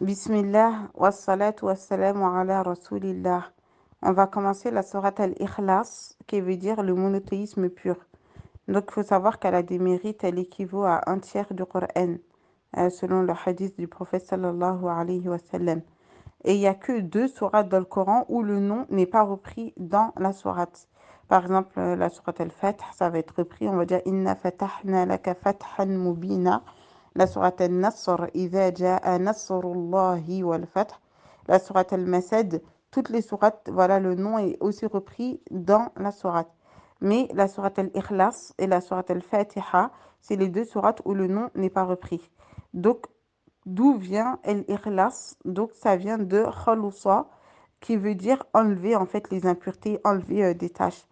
Bismillah, wassalatu wassalamu ala rasulillah. On va commencer la sourate al-Ikhlas, qui veut dire le monothéisme pur. Donc, il faut savoir qu'elle a des mérites, elle équivaut à un tiers du Coran, selon le hadith du prophète sallallahu alayhi wa sallam. Et il n'y a que deux sourates dans le Coran où le nom n'est pas repris dans la sourate. Par exemple, la sourate Al-Fath, ça va être repris, on va dire Inna fatahna laka fathan mubina. La sourate Al-Nasr, Idha ja'a nasrullahi wal fath. La sourate Al-Masad, toutes les sourates, voilà, le nom est aussi repris dans la sourate. Mais la sourate Al-Ikhlas et la sourate Al-Fatiha, c'est les deux sourates où le nom n'est pas repris. Donc, d'où vient El-Ikhlas? Donc, ça vient de Khalousa, qui veut dire enlever en fait les impuretés, enlever des tâches,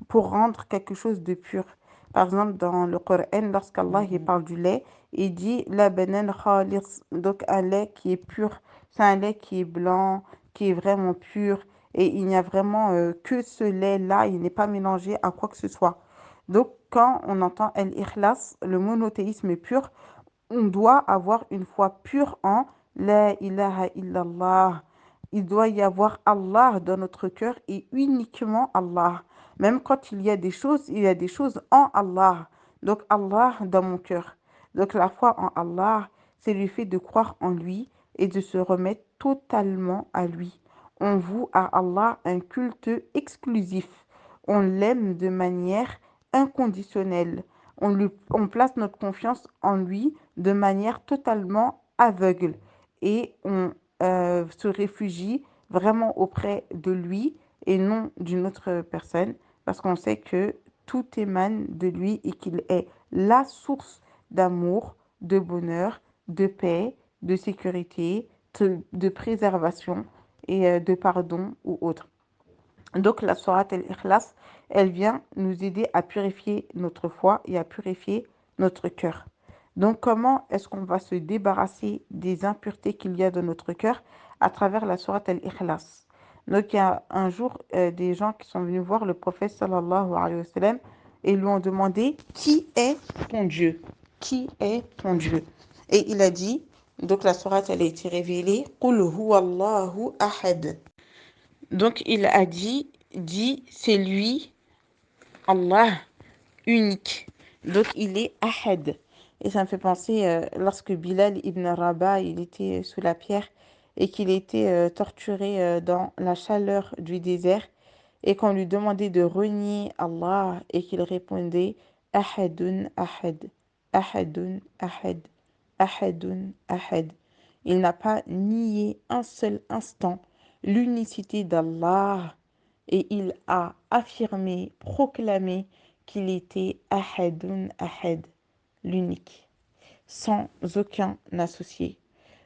pour rendre quelque chose de pur. Par exemple, dans le Coran, lorsqu'Allah il parle du lait, il dit la banan khalis, donc un lait qui est pur. C'est un lait qui est blanc, qui est vraiment pur, et il n'y a vraiment que ce lait-là, il n'est pas mélangé à quoi que ce soit. Donc, quand on entend El-Ikhlas, le monothéisme est pur, on doit avoir une foi pure en La ilaha illallah. Il doit y avoir Allah dans notre cœur et uniquement Allah. Même quand il y a des choses, il y a des choses en Allah. Donc Allah dans mon cœur. Donc la foi en Allah, c'est le fait de croire en lui et de se remettre totalement à lui. On voue à Allah un culte exclusif. On l'aime de manière inconditionnelle. On place notre confiance en lui de manière totalement aveugle et on se réfugie vraiment auprès de lui et non d'une autre personne parce qu'on sait que tout émane de lui et qu'il est la source d'amour, de bonheur, de paix, de sécurité, de préservation et de pardon ou autre. Donc la sourate al-Ikhlas, elle vient nous aider à purifier notre foi et à purifier notre cœur. Donc comment est-ce qu'on va se débarrasser des impuretés qu'il y a dans notre cœur à travers la sourate al-Ikhlas? Donc il y a un jour des gens qui sont venus voir le prophète sallallahu alayhi wa sallam et lui ont demandé qui est ton Dieu? Qui est ton Dieu? Et il a dit, donc la sourate elle a été révélée, Qul huwallahu ahad. Donc il a dit, c'est lui, Allah, unique. Donc il est Ahad. Et ça me fait penser, lorsque Bilal ibn Rabah, il était sous la pierre et qu'il était torturé dans la chaleur du désert et qu'on lui demandait de renier Allah et qu'il répondait Ahadun Ahad, Ahadun Ahad, Ahadun Ahad. Il n'a pas nié un seul instant l'unicité d'Allah et il a affirmé, proclamé qu'il était Ahadun Ahad, l'unique, sans aucun associé.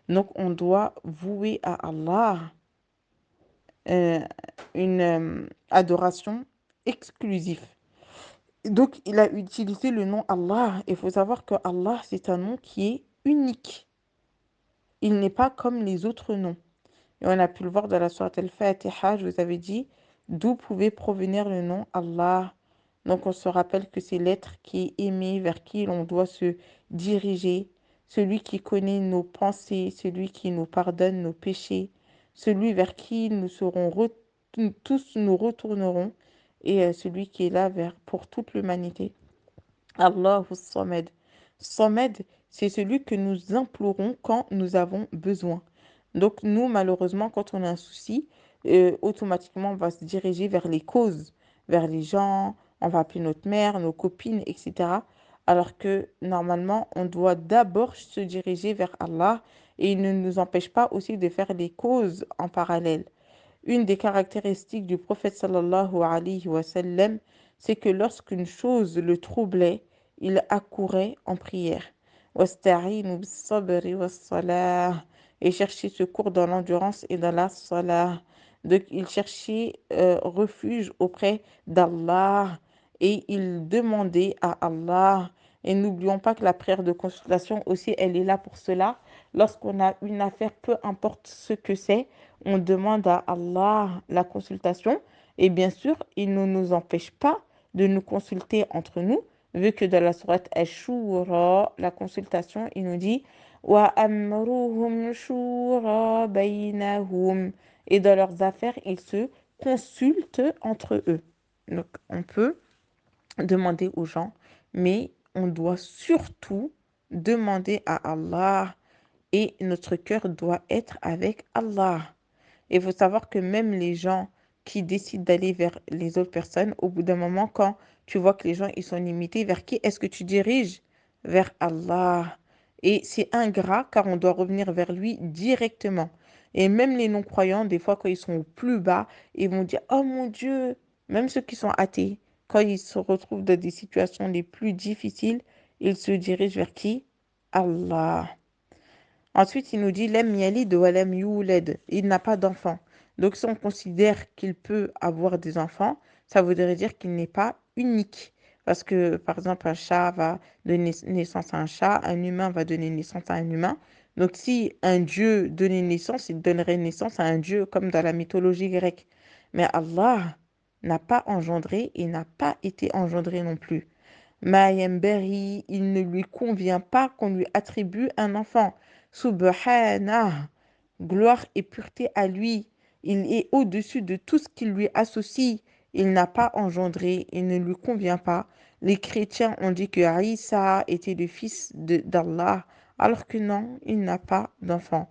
Donc on doit vouer à Allah euh, une adoration exclusive. Donc il a utilisé le nom Allah. Il faut savoir que Allah, c'est un nom qui est unique. Il n'est pas comme les autres noms. Et on a pu le voir dans la sourate Al-Fatiha, je vous avais dit d'où pouvait provenir le nom Allah. Donc on se rappelle que c'est l'être qui est aimé, vers qui l'on doit se diriger, celui qui connaît nos pensées, celui qui nous pardonne nos péchés, celui vers qui tous nous retournerons et celui qui est là pour toute l'humanité. Allahu Samad. Samad, c'est celui que nous implorons quand nous avons besoin. Donc nous, malheureusement, quand on a un souci, automatiquement, on va se diriger vers les causes, vers les gens, on va appeler notre mère, nos copines, etc. Alors que normalement, on doit d'abord se diriger vers Allah et il ne nous empêche pas aussi de faire les causes en parallèle. Une des caractéristiques du prophète sallallahu alayhi wa sallam, c'est que lorsqu'une chose le troublait, il accourait en prière. Wasta'inu bis-sabri was-salah. Et cherchait secours dans l'endurance et dans la salah. Donc il cherchait refuge auprès d'Allah et il demandait à Allah. Et n'oublions pas que la prière de consultation aussi, elle est là pour cela. Lorsqu'on a une affaire, peu importe ce que c'est, on demande à Allah la consultation. Et bien sûr, il ne nous empêche pas de nous consulter entre nous, vu que dans la sourate Ash-Shura, la consultation, il nous dit وأمرهم شورى بينهم. Et dans leurs affaires, ils se consultent entre eux. Donc, on peut demander aux gens, mais on doit surtout demander à Allah et notre cœur doit être avec Allah. Et il faut savoir que même les gens qui décident d'aller vers les autres personnes, au bout d'un moment, quand tu vois que les gens ils sont limités, vers qui est-ce que tu diriges? Vers Allah. Et c'est ingrat car on doit revenir vers lui directement. Et même les non-croyants, des fois, quand ils sont au plus bas, ils vont dire, oh mon Dieu, même ceux qui sont athées, quand ils se retrouvent dans des situations les plus difficiles, ils se dirigent vers qui? Allah. Ensuite, il nous dit Lem yalid wa lam yulad. Il n'a pas d'enfant. Donc, si on considère qu'il peut avoir des enfants, ça voudrait dire qu'il n'est pas unique. Parce que, par exemple, un chat va donner naissance à un chat, un humain va donner naissance à un humain. Donc, si un dieu donnait naissance, il donnerait naissance à un dieu comme dans la mythologie grecque. Mais Allah n'a pas engendré et n'a pas été engendré non plus. Mayemberi, il ne lui convient pas qu'on lui attribue un enfant. Subhanah, gloire et pureté à lui. Il est au-dessus de tout ce qui lui associe. Il n'a pas engendré, il ne lui convient pas. Les chrétiens ont dit que Aïssa était le fils d'Allah, alors que non, il n'a pas d'enfant.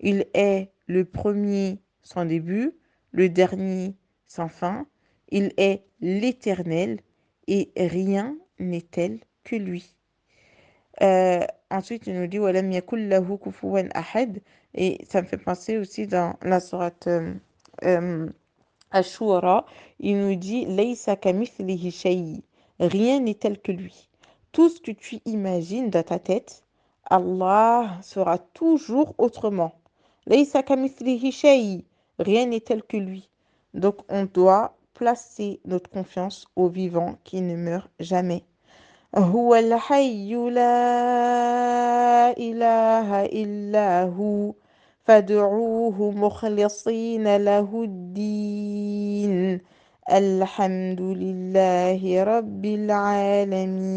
Il est le premier sans début, le dernier sans fin. Il est l'éternel et rien n'est tel que lui. Ensuite, il nous dit Walam yakul lahu kufuwan ahad. Et ça me fait penser aussi dans la sourate euh, Ash-Shura, il nous dit Laysa kamithlihi shay. Rien n'est tel que lui. Tout ce que tu imagines dans ta tête, Allah sera toujours autrement. Laysa kamithlihi shay. Rien n'est tel que lui. Donc, on doit placer notre confiance au vivant qui ne meurt jamais. هو الحي لا إله إلا هو فادعوه مخلصين له الدين الحمد لله رب العالمين